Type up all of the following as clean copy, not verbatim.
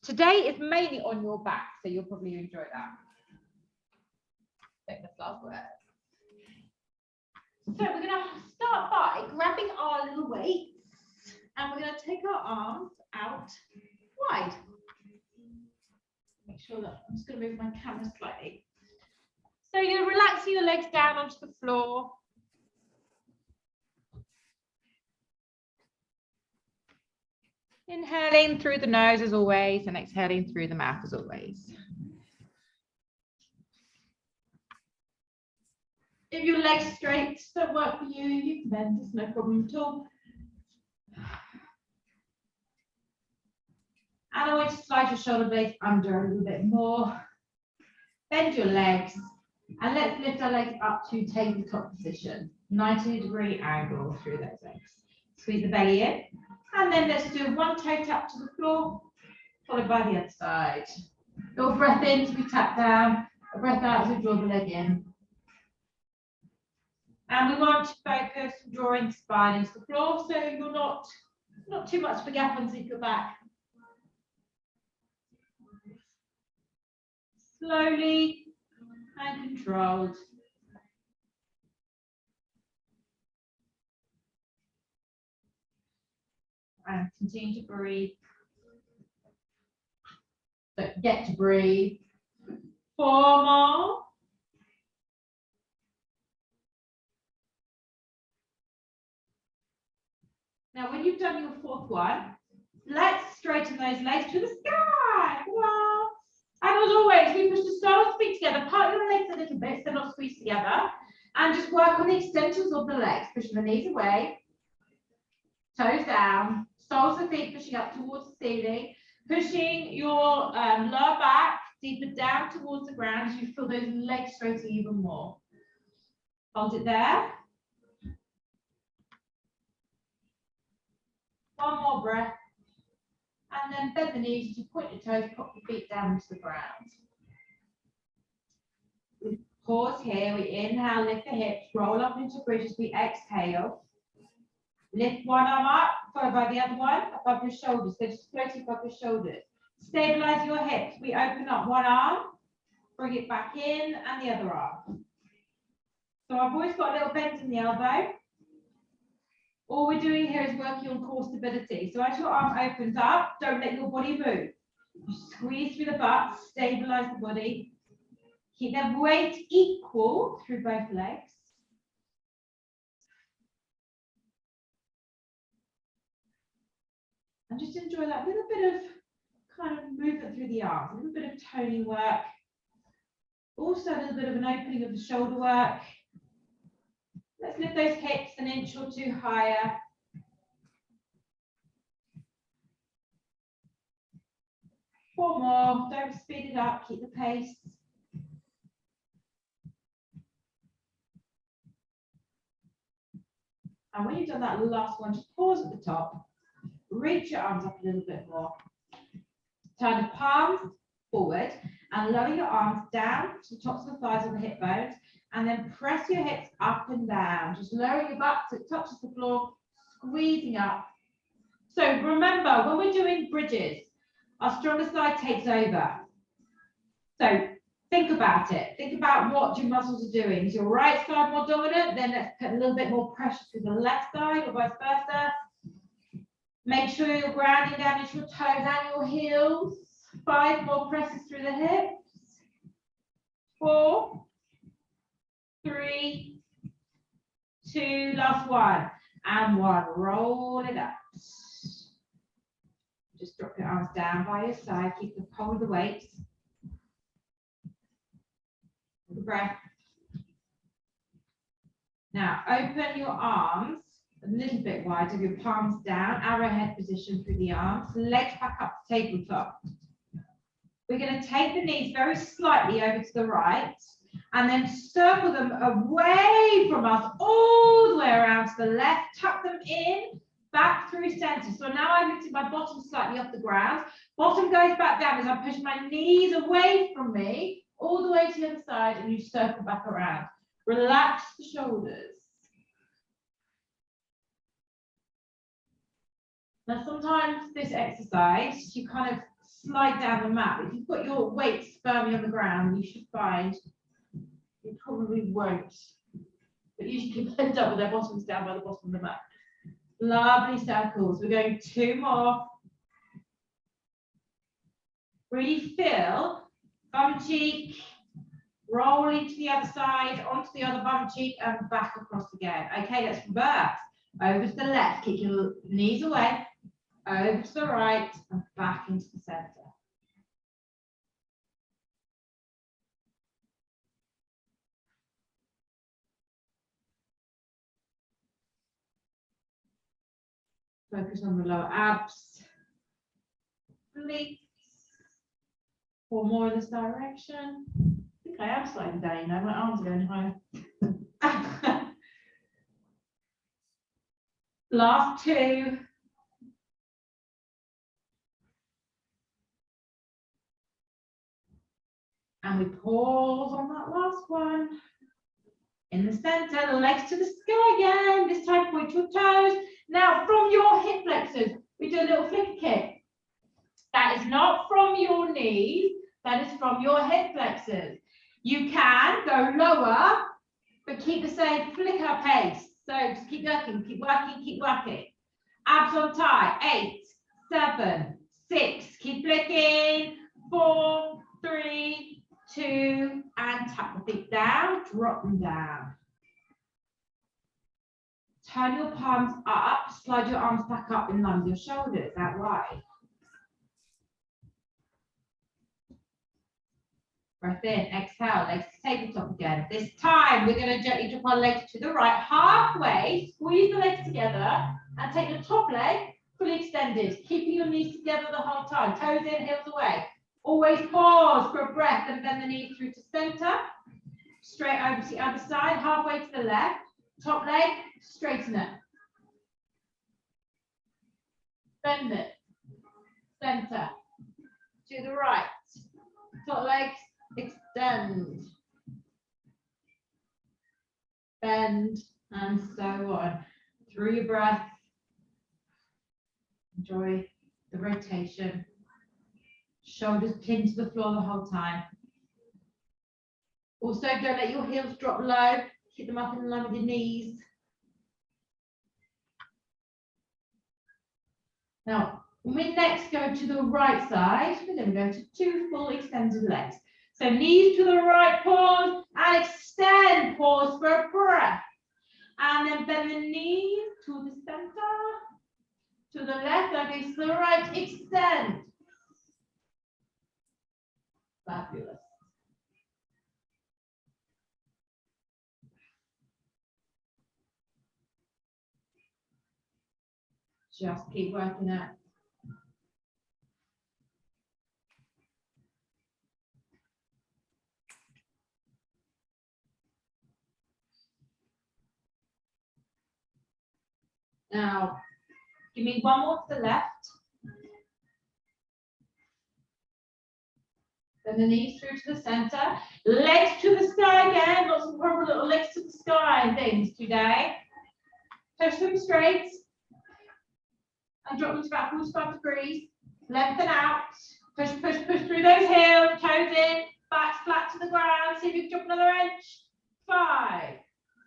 Today is mainly on your back, so you'll probably enjoy that. Famous last word. So we're going to start by grabbing our little weights, and we're going to take our arms out wide. Make sure that I'm just going to move my camera slightly. So you're relaxing your legs down onto the floor. Inhaling through the nose as always, and exhaling through the mouth as always. If your legs straight don't work for you, you can bend, it's no problem at all. And I want you to slide your shoulder blades under a little bit more. Bend your legs, and let's lift our legs up to tabletop position. 90-degree angle through those legs. Squeeze the belly in, and then let's do one toe tap to the floor, followed by the other side. Your breath in as we tap down, a breath out as we draw the leg in. And we want to focus on drawing the spine into the floor, so you're not too much of a gap underneath your back. Slowly and controlled. And continue to breathe. Don't forget to breathe. 4 more. Now, when you've done your 4th one, let's straighten those legs to the sky. Wow. And as always, we push the soles of feet together, part your legs a little bit so they're not squeezed together, and just work on the extensions of the legs, pushing the knees away, toes down, soles of feet pushing up towards the ceiling, pushing your lower back deeper down towards the ground as you feel those legs straighten even more. Hold it there. One more breath. And then bend the knees as you point your toes, pop your feet down into the ground. We pause here, we inhale, lift the hips, roll up into bridge as we exhale. Lift one arm up, followed by the other one, above your shoulders. So just floating above your shoulders. Stabilize your hips. We open up one arm, bring it back in, and the other arm. So I've always got a little bend in the elbow. All we're doing here is working on core stability. So as your arm opens up, don't let your body move. You squeeze through the butt, stabilize the body. Keep the weight equal through both legs. And just enjoy that little bit of kind of movement through the arms, a little bit of toning work. Also a little bit of an opening of the shoulder work. Let's lift those hips an inch or two higher. Four more, don't speed it up, keep the pace. And when you've done that last one, just pause at the top, reach your arms up a little bit more. Turn the palms forward and lower your arms down to the tops of the thighs or the hip bones. And then press your hips up and down. Just lowering your butt so it touches the floor, squeezing up. So remember, when we're doing bridges, our stronger side takes over. So think about it. Think about what your muscles are doing. Is your right side more dominant? Then let's put a little bit more pressure to the left side or vice versa. Make sure you're grounding down into your toes and your heels. 5 more presses through the hips. 4, 3, 2, last one, and 1. Roll it up. Just drop your arms down by your side. Keep the hold of the weight. Hold the breath. Now open your arms a little bit wider. Your palms down, arrowhead position through the arms. Legs back up to tabletop. We're going to take the knees very slightly over to the right. And then circle them away from us, all the way around to the left, tuck them in, back through center. So now I've lifted my bottom slightly off the ground. Bottom goes back down as I push my knees away from me, all the way to the other side, and you circle back around. Relax the shoulders. Now sometimes this exercise, you kind of slide down the mat. If you've got your weights firmly on the ground, you should find you probably won't. But usually people end up with their bottoms down by the bottom of the mat. Lovely circles. We're going 2 more. Really feel bum cheek, rolling to the other side, onto the other bum cheek, and back across again. Okay, let's reverse. Over to the left, kick your knees away, over to the right, and back into the center. Focus on the lower abs. Obliques. 4 more in this direction. I think I am sliding down, you know, my arms are going higher. Last 2. And we pause on that last one. In the center, the legs to the sky again. This time, point your toes. Now, from your hip flexors, we do a little flicker kick. That is not from your knees. That is from your hip flexors. You can go lower, but keep the same flicker pace. So just keep working, keep working, keep working. Abs on tight. 8, 7, 6. Keep flicking. 4, 3, 2, and tap the feet down. Drop them down. Turn your palms up. Slide your arms back up in line with your shoulders out wide. Breath in, exhale, legs to tabletop again. This time, we're going to gently drop our legs to the right, halfway, squeeze the legs together, and take the top leg fully extended, keeping your knees together the whole time. Toes in, heels away. Always pause for a breath and bend the knees through to center. Straight over to the other side, halfway to the left. Top leg, straighten it. Bend it. Center. To the right. Top leg, extend, bend, and so on. Through your breath, enjoy the rotation. Shoulders pinned to the floor the whole time. Also, don't let your heels drop low. Keep them up in line with your knees. Now, when we next go to the right side, we're going to go to 2 full extended legs. So knees to the right, pause, and extend, pause for a breath. And then bend the knees to the center, to the left, and to the right, extend. Fabulous. Just keep working it. Now, give me 1 more to the left. Bend the knees through to the center. Legs to the sky again. Lots of horrible little legs to the sky and things today. Push them straight. And drop them to about 45 degrees. Lengthen out. Push, push, push through those heels. Toes in. Back flat to the ground. See if you can drop another inch. 5,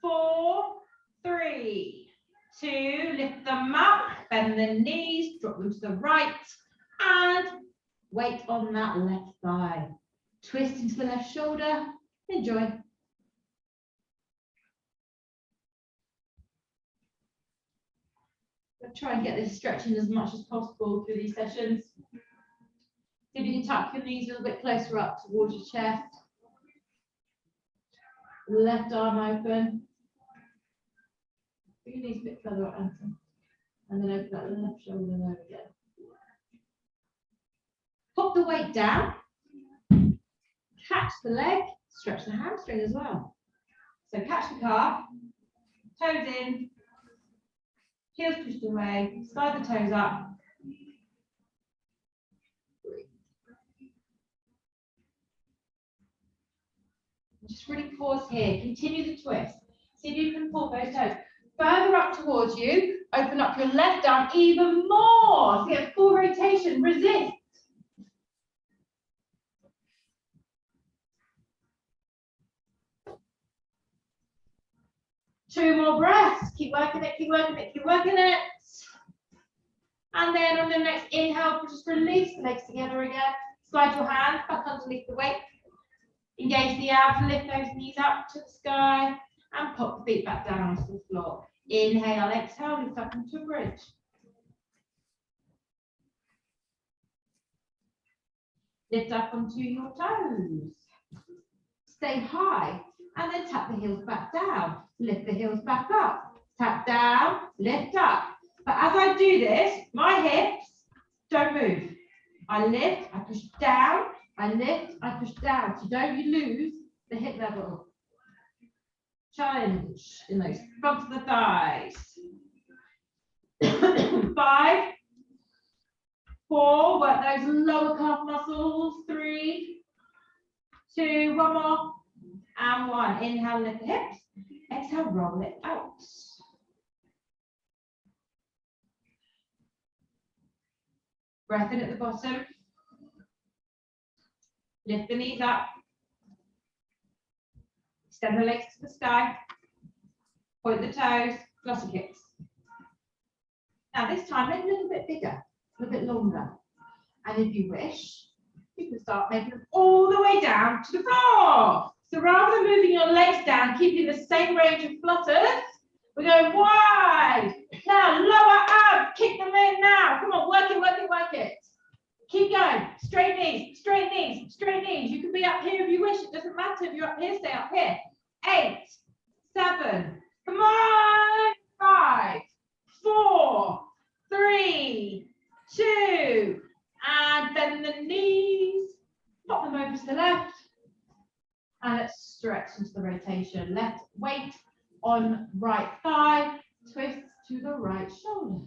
4, 3, 2, lift them up, bend the knees, drop them to the right, and weight on that left thigh. Twist into the left shoulder, enjoy. We'll try and get this stretching as much as possible through these sessions. See if you can tuck your knees a little bit closer up towards your chest. Left arm open. Bring your knees a bit further up, Anton. And then open up the left shoulder, there we go. Pop the weight down. Catch the leg, stretch the hamstring as well. So catch the calf, toes in, heels pushed away, slide the toes up. Just really pause here, continue the twist. See if you can pull those toes further up towards you. Open up your left arm even more. So get full rotation, resist. keep working it, keep working it. And then on the next inhale, just release the legs together again. Slide your hands back underneath the weight. Engage the abs, lift those knees up to the sky, and pop the feet back down onto the floor. Inhale, exhale, lift up into a bridge. Lift up onto your toes. Stay high, and then tap the heels back down. Lift the heels back up. Tap down, lift up. But as I do this, my hips don't move. I lift, I push down, I lift, I push down. So don't you lose the hip level. Challenge in those fronts of the thighs. 5, 4, work those lower calf muscles. 3, 2, one more, and 1. Inhale, lift the hips. Exhale, roll it out. Breath in at the bottom. Lift the knees up. Extend the legs to the sky. Point the toes, glossy kicks. Now this time, make it a little bit bigger, a little bit longer. And if you wish, you can start making them all the way down to the floor. So rather than moving your legs down, keeping the same range of flutters, we're going wide. Now, lower abs, kick them in now. Come on, work it, work it, work it. Keep going. Straight knees, straight knees, straight knees. You can be up here if you wish. It doesn't matter if you're up here, stay up here. 8, 7, come on. 5, 4, 3, 2, and bend the knees. Pop them over to the left. And let's stretch into the rotation. Left weight on right thigh, twist to the right shoulder.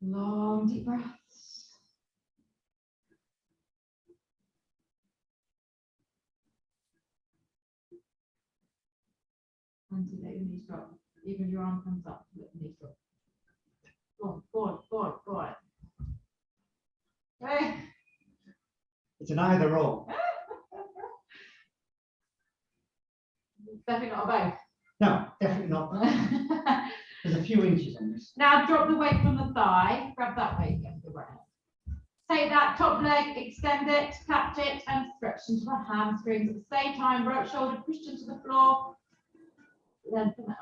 Long deep breaths. And to let your knees drop. Even your arm comes up, let the knees drop. Go on, go on, go on, go on. Okay. It's an either or. Definitely not a both. No, definitely not. There's a few inches on this. Now drop the weight from the thigh. Grab that weight against the ground. Take that top leg, extend it, catch it, and stretch into the hamstrings. At the same time, right shoulder pushed into the floor. Lengthen out.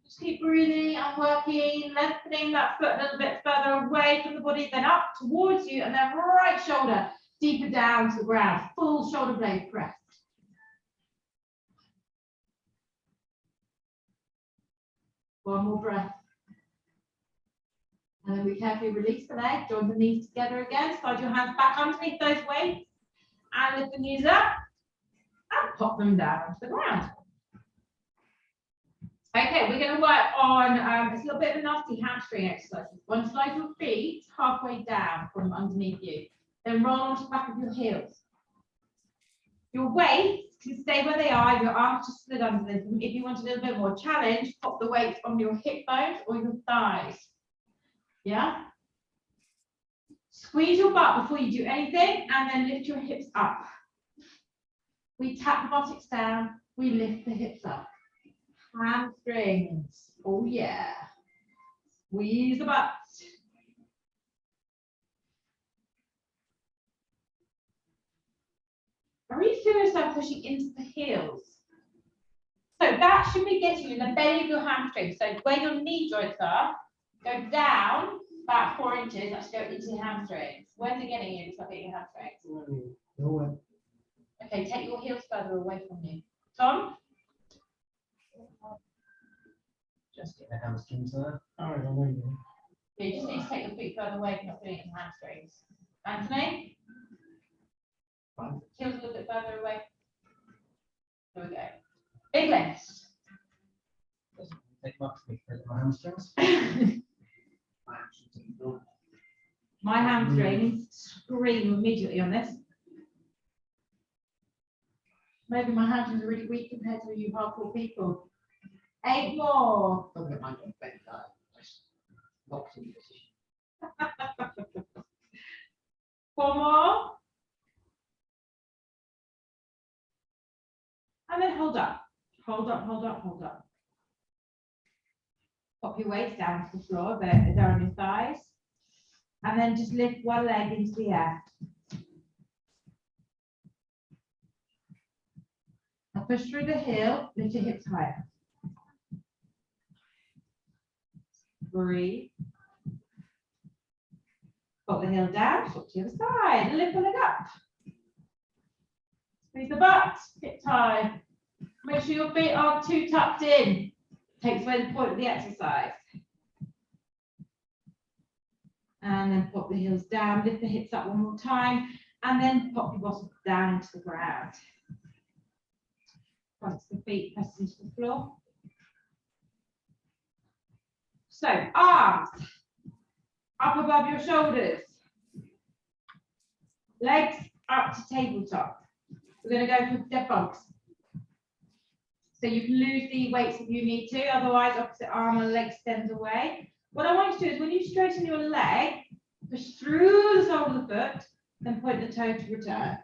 Just keep breathing and working, lengthening that foot a little bit further away from the body, then up towards you, and then right shoulder deeper down to the ground. Full shoulder blade press. One more breath. And then we carefully release the leg, join the knees together again, slide your hands back underneath those weights, and lift the knees up, and pop them down onto the ground. Okay, we're going to work on, it's a little bit of a nasty hamstring exercise. One, slide your feet halfway down from underneath you, then roll onto the back of your heels. Your weights can stay where they are, your arms just slid under them. If you want a little bit more challenge, pop the weight on your hip bones or your thighs. Yeah? Squeeze your butt before you do anything, and then lift your hips up. We tap the buttocks down, we lift the hips up. Hamstrings, oh yeah. Squeeze the butt. I really feel yourself pushing into the heels. So that should be getting you in the belly of your hamstring. So where your knee joints are, go down about 4 inches, let's go into your hamstrings. Where's it getting you? It's not getting your hamstrings. Nowhere. Okay, take your heels further away from you. Tom? Just get the hamstrings there. All right, I'll leave you. Yeah, you just need to take your feet further away, not doing it in hamstrings. Anthony? Fine. Heels a little bit further away. There we go. Big legs. Doesn't take much to get my hamstrings. My hamstrings scream immediately on this. Maybe my hamstrings are really weak compared to you hardcore people. 8 more. Don't get my bed, boxing position. Four more. And then hold up. Hold up, hold up, hold up. Pop your weights down to the floor, but they're on your thighs. And then just lift one leg into the air. Now push through the heel, lift your hips higher. Breathe. Put the heel down, swap to the other side, lift the leg up. Squeeze the butt, hip high. Make sure your feet aren't too tucked in. Takes away the point of the exercise. And then pop the heels down, lift the hips up one more time, and then pop your bottom down into the ground. Once the feet press into the floor. So, arms up above your shoulders. Legs up to tabletop. We're going to go for dead bugs. So you can lose the weights if you need to, otherwise opposite arm and leg extend away. What I want you to do is when you straighten your leg, push through the sole of the foot, then point the toe to return.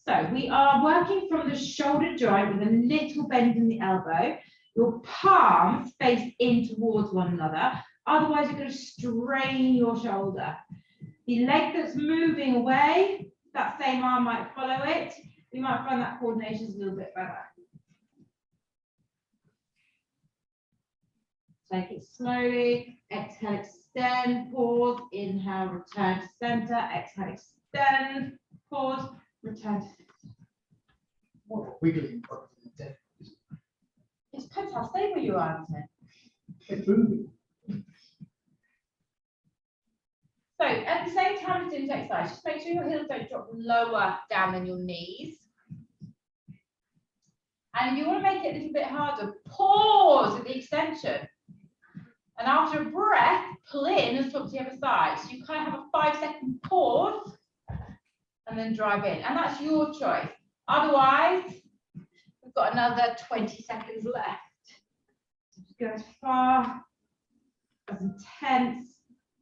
So we are working from the shoulder joint with a little bend in the elbow. Your palms face in towards one another, otherwise you're going to strain your shoulder. The leg that's moving away, that same arm might follow it. You might find that coordination is a little bit better. Take it slowly. Exhale, extend, pause. Inhale, return to center. Exhale, extend, pause, return to center. What wiggling? It depends how stable you are, isn't it? It's moving. So at the same time as doing this exercise, just make sure your heels don't drop lower down than your knees. And if you want to make it a little bit harder, pause at the extension. And after a breath, pull in and swap to the other side. So you kind of have a 5-second pause and then drive in. And that's your choice. Otherwise, we've got another 20 seconds left. So just go as far, as intense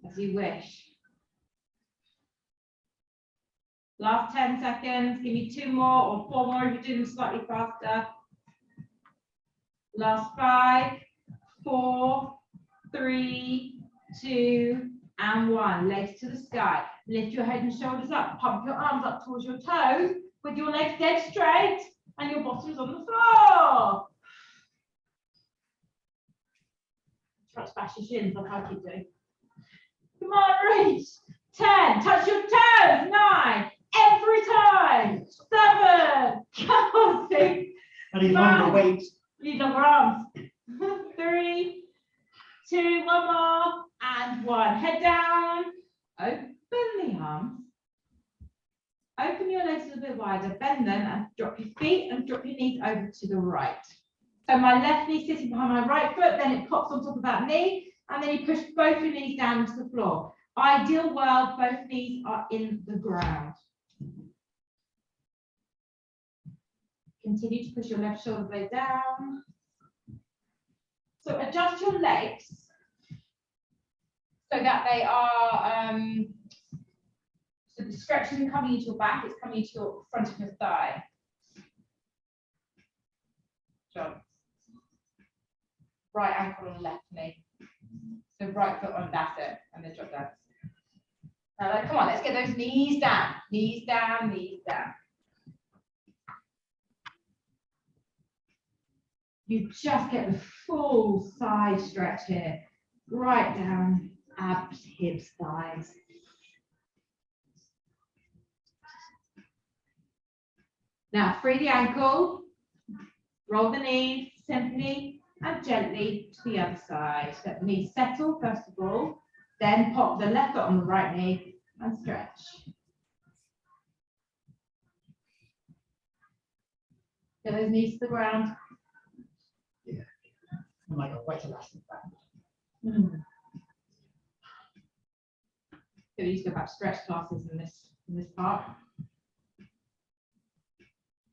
as you wish. Last 10 seconds, give me 2 more or 4 more if you're doing them slightly faster. Last 5, 4, 3, 2, and 1. Legs to the sky. Lift your head and shoulders up. Pump your arms up towards your toes with your legs dead straight and your bottoms on the floor. Try to smash your shins like I keep doing. Come on, reach. 10. Touch your toes. 9. Every time. 7. Come on, 6. I need longer weight. Need longer arms. 3, 2, 1 more, and 1. Head down. Open the arms. Open your legs a little bit wider. Bend them and drop your feet and drop your knees over to the right. So my left knee sitting behind my right foot, then it pops on top of that knee, and then you push both your knees down into the floor. Ideal world, both knees are in the ground. Continue to push your left shoulder blade down. So adjust your legs so that they are, so the stretch isn't coming into your back, it's coming into your front of your thigh. Jump. Right ankle on left knee. So right foot on, that's it, and then drop down. Now, come on, let's get those knees down. Knees down, knees down. You just get the full side stretch here. Right down, abs, hips, thighs. Now, free the ankle, roll the knees simply and gently to the other side. Let the knees settle first of all, then pop the left foot on the right knee and stretch. Get those knees to the ground. Yeah. Oh my God, quite elastic back. So we used to have stretch classes in this part.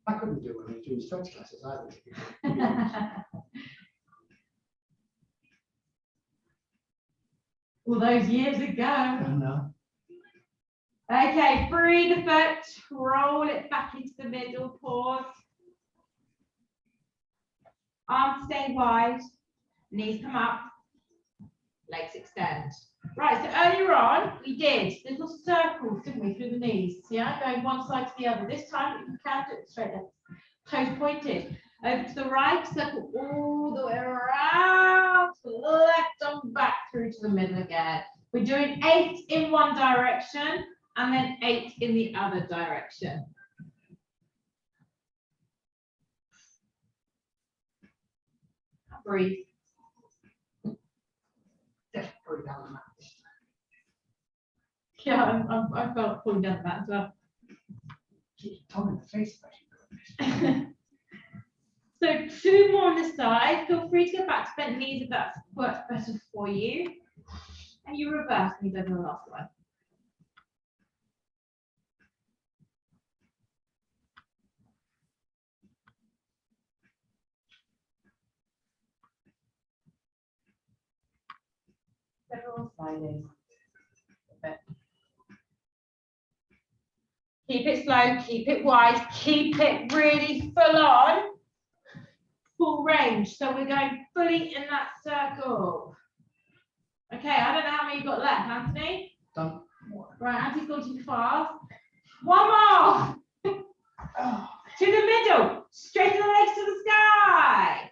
I couldn't do it when I was doing stretch classes either. All those years ago. I know. Okay, free the foot, roll it back into the middle, pause. Arms stay wide, knees come up, legs extend. Right, so earlier on, we did little circles, didn't we, through the knees, yeah, going one side to the other. This time, you can do it straight legs, toes pointed. Over to the right, circle all the way around, to the left and back through to the middle again. We're doing 8 in one direction and then 8 in the other direction. Breathe. Just put it down the mat. Yeah, I felt pulling down the mat as well. Keep your tongue in the face, especially. So 2 more on this side. Feel free to go back to bent knees if that works better for you. And you reverse and you go to the last one. Several sliding. Keep it slow, keep it wide, keep it really full on, full range. So we're going fully in that circle. Okay, I don't know how many you've got left, Anthony. Done. Right, Anthony's gone too fast. One more. To the middle, straighten the legs to the sky.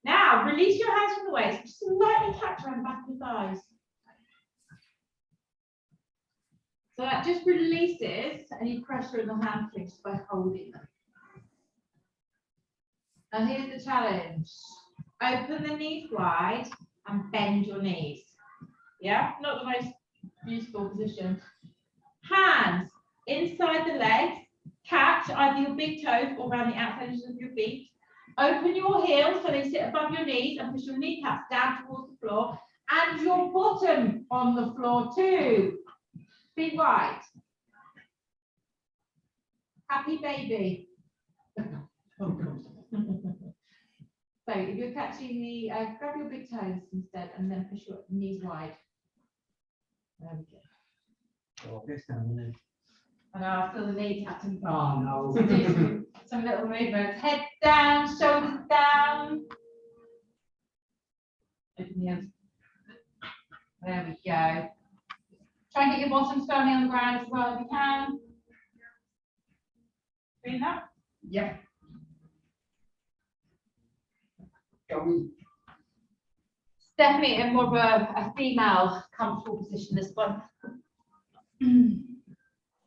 Now, release your hands from the waist, just lightly catch around the back of the thighs. So that just releases any pressure in the hamstrings by holding them. And here's the challenge. Open the knees wide and bend your knees. Yeah, not the most useful position. Hands inside the legs, catch either your big toes or around the outside edges of your feet. Open your heels so they sit above your knees and push your kneecaps down towards the floor and your bottom on the floor too. Feet wide. Happy baby. So if you're catching the, grab your big toes instead and then push your knees wide. There we go. Oh, this time, isn't it? I know, I feel the need to have to Oh, no. do some little movements. Head down, shoulders down. Open the arms. There we go. Try and get your bottoms firmly on the ground as well if you can. Doing that? Yep. Going. It's definitely in more of a female comfortable position, this one.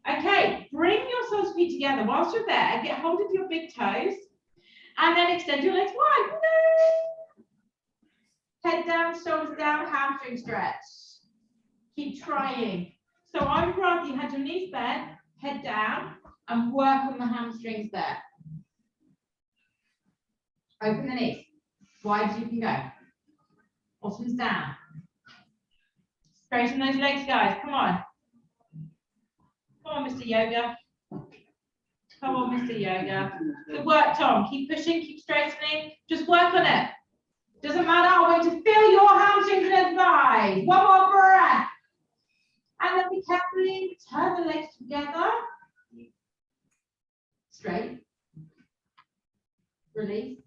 Okay, bring your soles feet together. Whilst you're there, get hold of your big toes and then extend your legs wide. Head down, shoulders down, hamstring stretch. Keep trying. So I would rather you had your knees bent, head down, and work on the hamstrings there. Open the knees, wide as you can go. Bottoms down. Straighten those legs, guys. Come on. Come on, Mr. Yoga. Come on, Mr. Yoga. Good work, Tom. Keep pushing, keep straightening. Just work on it. Doesn't matter. I want you to feel your hamstrings and thighs. One more breath. And then be carefully turn the legs together. Straight. Release.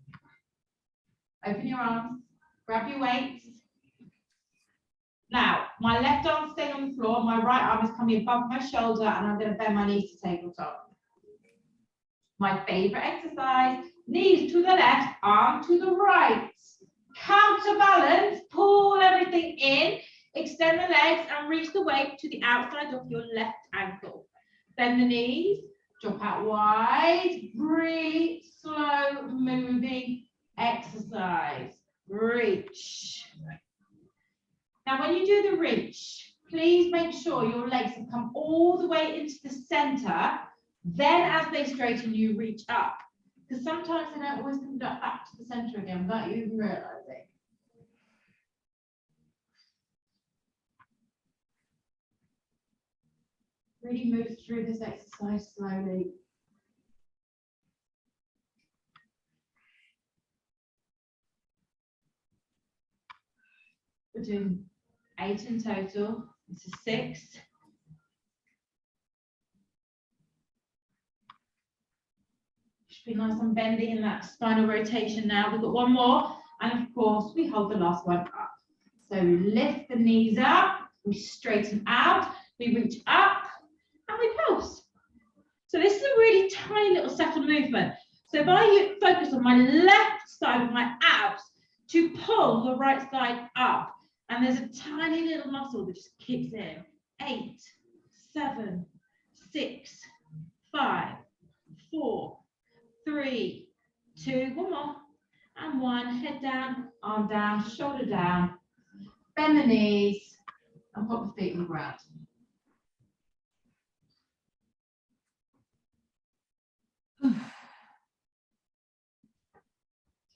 Open your arms. Grab your weights. Now, my left arm staying on the floor, my right arm is coming above my shoulder, and I'm going to bend my knees to tabletop. My favorite exercise, knees to the left, arm to the right. Counterbalance, pull everything in, extend the legs, and reach the weight to the outside of your left ankle. Bend the knees, drop out wide, breathe, slow moving exercise. Reach. Now, when you do the reach, please make sure your legs have come all the way into the center. Then as they straighten, you reach up. Because sometimes they don't always come back to the center again without you even realizing. Really move through this exercise slowly. We're doing 8 in total. This is 6. Should be nice and bendy in that spinal rotation now. We've got one more, and of course we hold the last one up. So we lift the knees up, we straighten out, we reach up, and we pulse. So this is a really tiny little subtle movement. So if I focus on my left side of my abs to pull the right side up, and there's a tiny little muscle that just kicks in. 8, 7, 6, 5, 4, 3, 2, one more, and 1. Head down, arm down, shoulder down. Bend the knees and put the feet on the ground.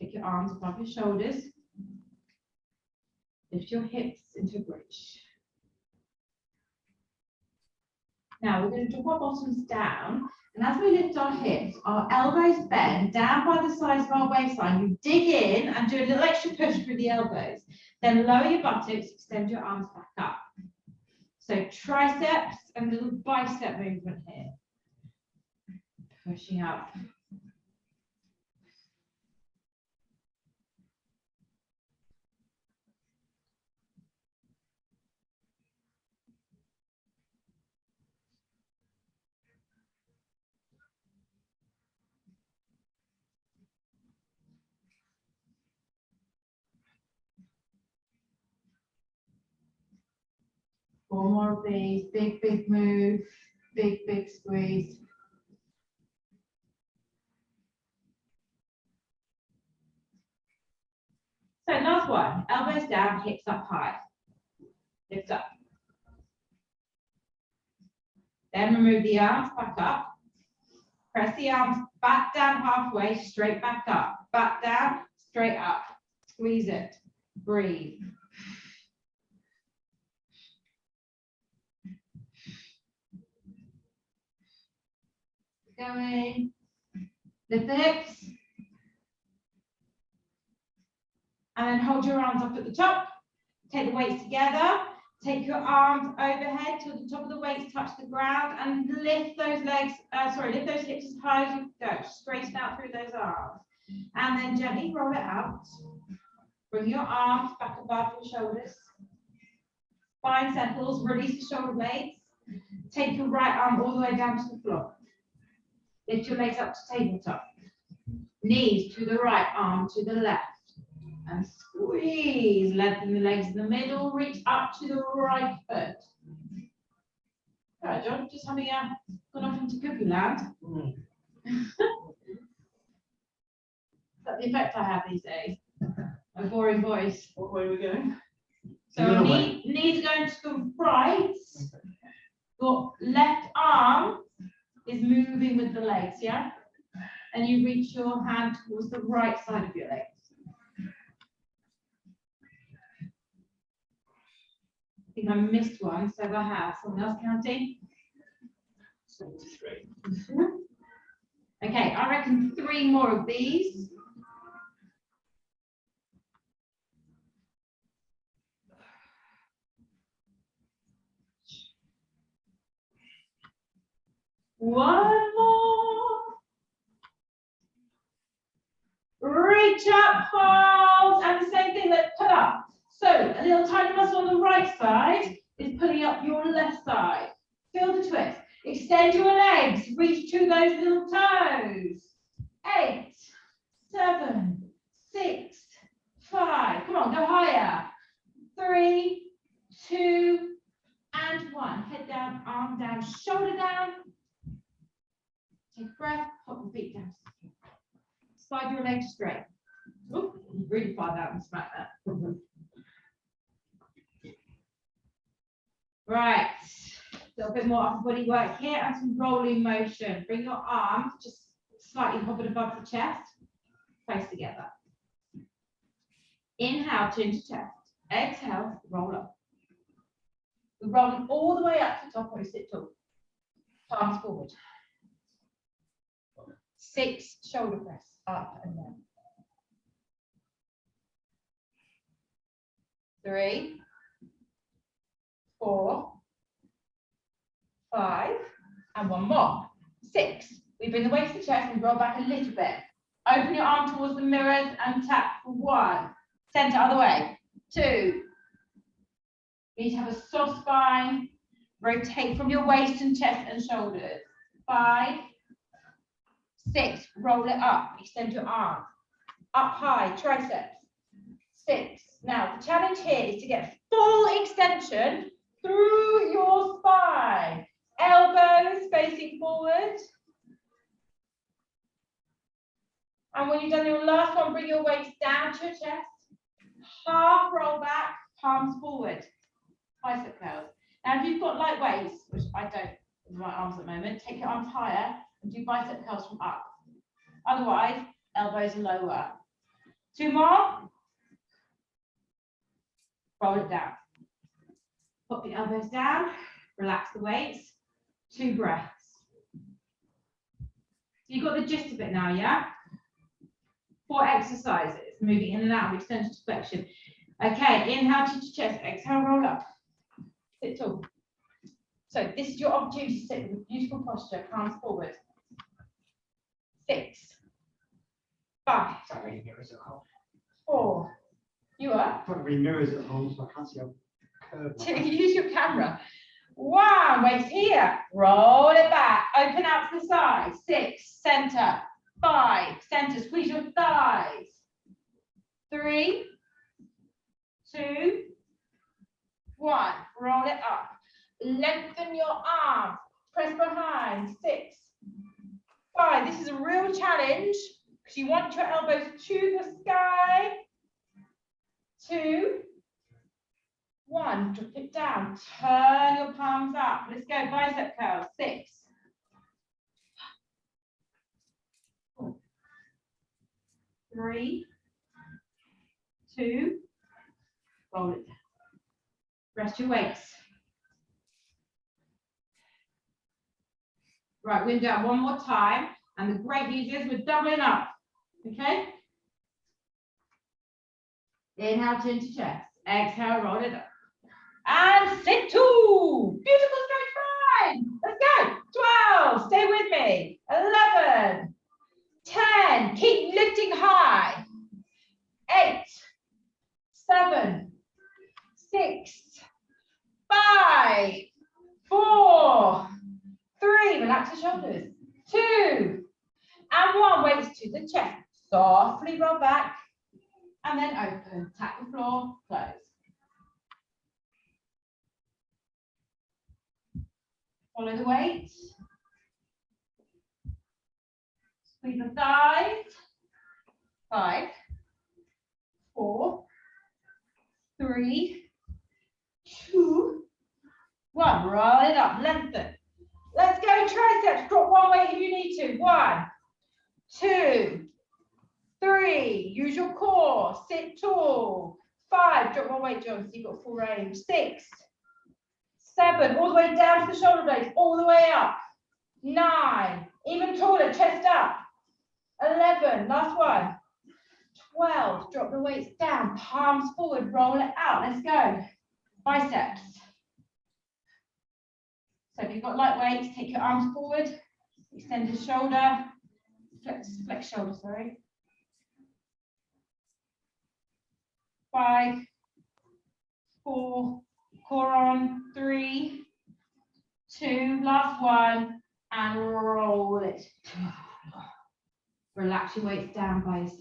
Take your arms above your shoulders. Lift your hips into a bridge. Now we're going to drop our bottoms down, and as we lift our hips, our elbows bend down by the sides of our waistline. You dig in and do a little extra push through the elbows. Then lower your buttocks, extend your arms back up. So triceps and little bicep movement here. Pushing up. 4 more of these. Big, big move. Big, big squeeze. So last one. Elbows down, hips up high. Lift up. Then remove the arms back up. Press the arms back down halfway, straight back up. Back down, straight up. Squeeze it. Breathe. Going. Lift the hips. And then hold your arms up at the top. Take the weights together. Take your arms overhead till the top of the weights touch the ground, and lift those legs, lift those hips as high as you go. Straighten out through those arms. And then gently roll it out. Bring your arms back above your shoulders. Spine settles, release the shoulder blades. Take your right arm all the way down to the floor. Lift your legs up to tabletop. Knees to the right, arm to the left. And squeeze, lengthen the legs in the middle, reach up to the right foot. All right, John, just having gone off into cuckoo land. Is that the effect I have these days? A boring voice. What way are we going? So knees are going to the right. Your left arm is moving with the legs, yeah? And you reach your hand towards the right side of your legs. I think I missed one, so I have. Someone else counting? 73. Okay, I reckon 3 more of these. One more. Reach up, hold, and the same thing, let's put up. So a little tiny muscle on the right side is pulling up your left side. Feel the twist. Extend your legs, reach to those little toes. 8, 7, 6, 5. Come on, go higher. 3, 2, and 1. Head down, arm down, shoulder down. Take a breath, pop the feet down. Slide your legs straight. Oop, really far down and smack that. Right, a little bit more upper body work here and some rolling motion. Bring your arms just slightly hovered above the chest, face together. Inhale, chin to chest. Exhale, roll up. We're rolling all the way up to the top where you sit tall. Palms forward. 6 shoulder press, up and down. 3, 4, 5, and one more. 6. We bring the weight to the chest and roll back a little bit. Open your arm towards the mirrors and tap for 1. Center other way. 2. You need to have a soft spine. Rotate from your waist and chest and shoulders. 5, 6. Roll it up. Extend your arm. Up high, triceps. 6. Now, the challenge here is to get full extension through your spine. Elbows facing forward. And when you've done your last one, bring your weights down to your chest. Half roll back, palms forward. Bicep curls. Now, if you've got light weights, which I don't with my arms at the moment, take your arms higher and do bicep curls from up. Otherwise, elbows lower. 2 more. Roll it down. Put the elbows down. Relax the weights. 2 breaths. So you've got the gist of it now, yeah? 4 exercises, moving in and out of extension to flexion. Okay, inhale to your chest, exhale, roll up. Sit tall. So this is your opportunity to sit with beautiful posture, palms forward. 6, 5, Sorry, mirrors at home. 4. You are? Probably mirrors at home, so I can't see a curve. 2. Use your camera. 1. Weights here. Roll it back. Open out to the side. 6. Center. 5. Center. Squeeze your thighs. 3, 2, 1. Roll it up. Lengthen your arms. Press behind. 6, 5. This is a real challenge because you want your elbows to the sky. 2, 1. Drop it down. Turn your palms up. Let's go. Bicep curls. 6, 4, 3, 2. Roll it down. Rest your weights. Right, we're going to do that one more time. And the great news is we're doubling up. Okay? Inhale, chin to chest. Exhale, roll it up. And sit too. Beautiful straight spine. Let's go. 12. Stay with me. 11. 10. Keep lifting high. 8. 7. 6. 5. 4. 3. Relax your shoulders. 2. And 1. Weights to the chest. Softly roll back. And then open. Tap the floor. Close. Follow the weight. Squeeze the thighs. 5, 4, 3, 2, 1. Roll it up. Lengthen. Let's go triceps. Drop 1 weight if you need to. 1, 2, 3. Use your core. Sit tall. 5. Drop 1 weight, John, so you've got full range. 6, 7. All the way down to the shoulder blades. All the way up. 9. Even taller. Chest up. 11. Last one. 12. Drop the weights down. Palms forward. Roll it out. Let's go. Biceps. So if you've got light weights, take your arms forward. Extend your shoulder. Flex shoulder, sorry. 5, 4, core on. 3, 2, last one, and roll it. Relax your weights down by your side.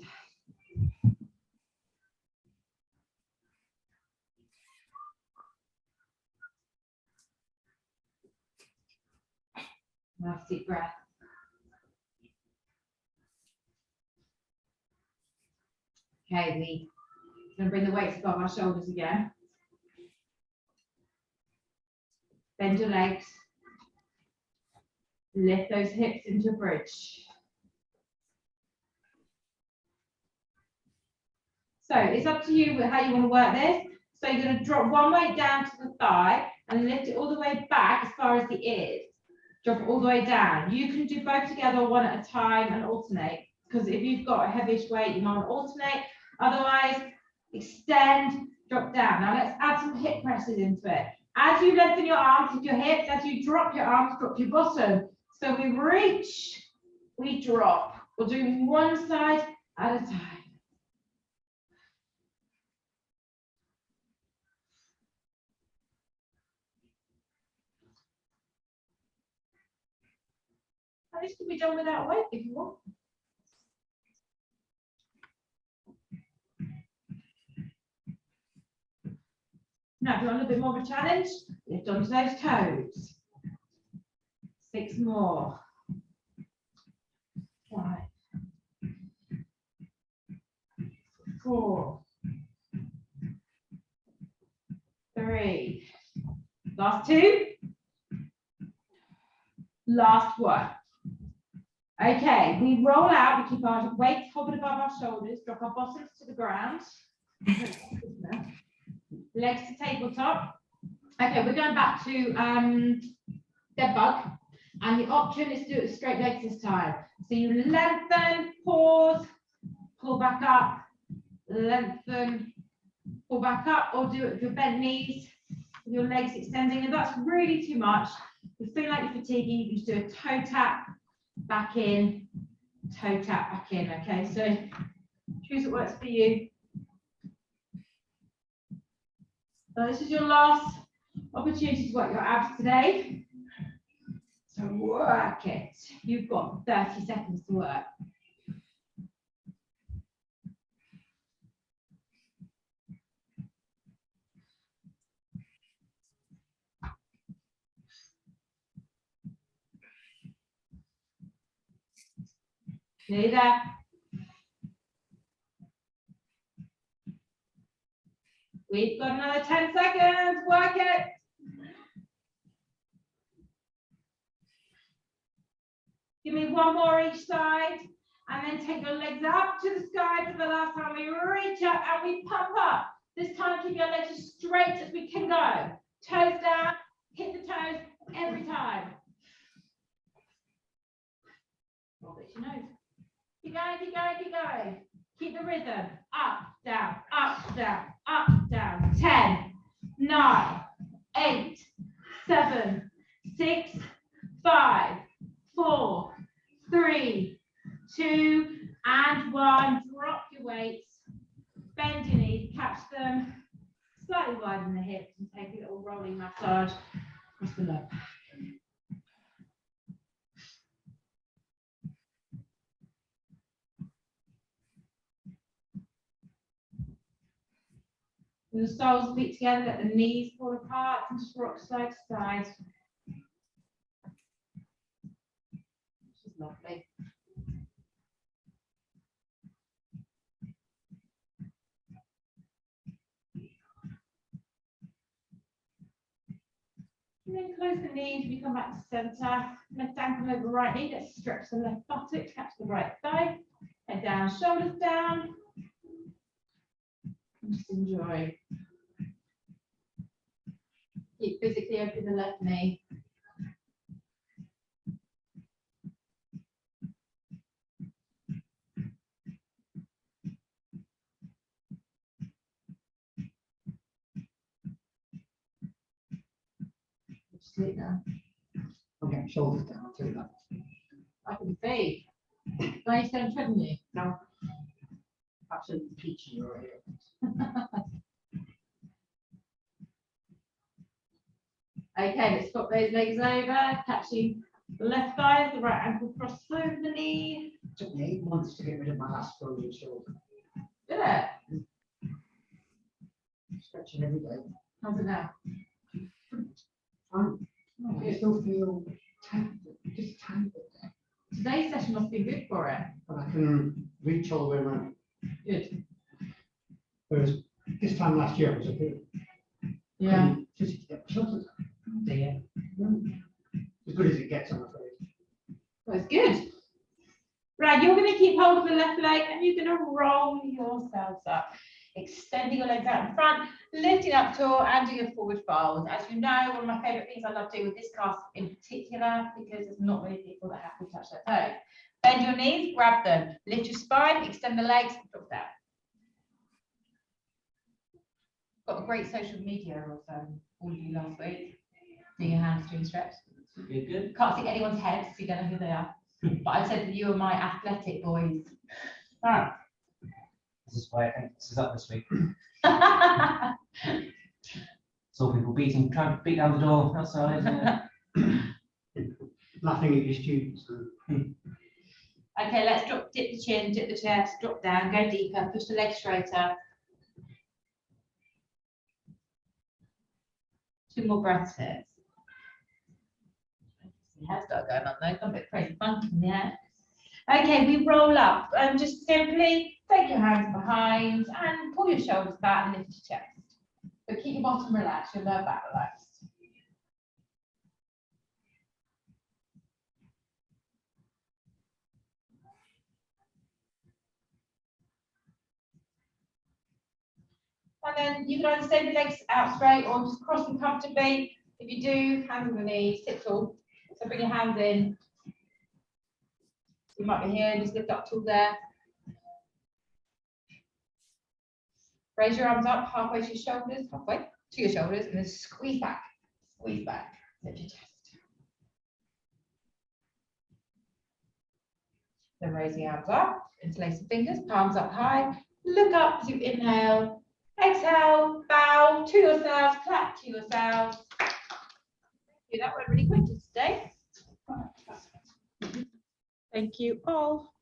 Nice deep breath. Okay, we're going to bring the weights above our shoulders again. Bend your legs. Lift those hips into a bridge. So it's up to you how you want to work this. So you're going to drop 1 weight down to the thigh and lift it all the way back as far as the ears. Drop it all the way down. You can do both together, 1 at a time, and alternate. Because if you've got a heavyish weight, you might want to alternate. Otherwise, extend, drop down. Now let's add some hip presses into it. As you lengthen your arms with your hips, as you drop your arms, drop your bottom. So we reach, we drop. We'll do one side at a time. And this can be done without weight if you want. Now, if you want a bit more of a challenge, lift onto those toes. 6 more. 5. 4. 3. Last 2. Last one. Okay, we roll out, we keep our weights hovered above our shoulders, drop our bottoms to the ground. Legs to tabletop. Okay, we're going back to dead bug. And the option is to do it with straight legs this time. So you lengthen, pause, pull back up, lengthen, pull back up, or do it with your bent knees, with your legs extending. If that's really too much, if you feel like you're fatiguing, you can just do a toe tap, back in, toe tap, back in. Okay, so choose what works for you. So this is your last opportunity to work your abs today. So work it. You've got 30 seconds to work. Nearly there. We've got another 10 seconds. Work it. Give me one more each side, and then take your legs up to the sky for the last time. We reach up and we pump up. This time, keep your legs as straight as we can go. Toes down, hit the toes every time. Roll it your nose. Keep going, keep going, keep going. Keep the rhythm. Up, down, up, down, up, down. 10, 9, 8, 7, 6, 5, 4, 3, 2, and 1. Drop your weights. Bend your knees, catch them. Slightly widen the hips and take a little rolling massage across the low back. With the soles of feet together, let the knees fall apart and just rock side to side. Which is lovely. And then close the knees, we come back to center. Left ankle over right knee, let's stretch the left buttock, catch the right thigh. Head down, shoulders down. Just enjoy. Keep physically open the left knee. Sleep now. Okay, shoulders down, I'll tell you that. I can see. Are you still treading you? No. Absolutely peachy over here. Okay, let's swap those legs over, catching the left thigh, the right ankle crossed over the knee. It took me 8 months to get rid of my last frozen shoulder. Did it? Stretching every day. How's it now? I still feel just tiny bit there. Today's session must be good for it. But I can reach all the way around. Good. Whereas this time last year I was a bit. Yeah. Just get my shoulders up. There. As good as it gets, I'm afraid. That's good. Right, you're going to keep hold of the left leg and you're going to roll yourselves up. Extending your legs out in front, lifting up tall and doing a forward fold. As you know, one of my favourite things I love doing with this class in particular, because there's not many people that have to touch their toes. Bend your knees, grab them, lift your spine, extend the legs, drop down. got a great social media of all of you last week doing your hamstring stretch. Good, good. Can't see anyone's heads, so you don't know who they are. But I said that you are my athletic boys. Right. This is why I think this is up this week. Saw people trying to beat down the door outside. Laughing at your students. Okay, let's dip the chin, dip the chest, drop down, go deeper, push the legs straighter. 2 more breaths here. Your head's got going on there, got a bit crazy funky in the air. Okay, we roll up and just simply take your hands behind and pull your shoulders back and lift your chest. So keep your bottom relaxed, your lower back relaxed. And then you can either stay the legs out straight or just cross them comfortably. If you do, hands on the knees, sit tall. So bring your hands in. You might be here, just lift up tall there. Raise your arms up halfway to your shoulders, and then squeeze back, lift your chest. Then raise the arms up, interlace the fingers, palms up high, look up as you inhale, exhale, bow to yourselves, clap to yourselves. Okay, that went really quick today. Thank you all.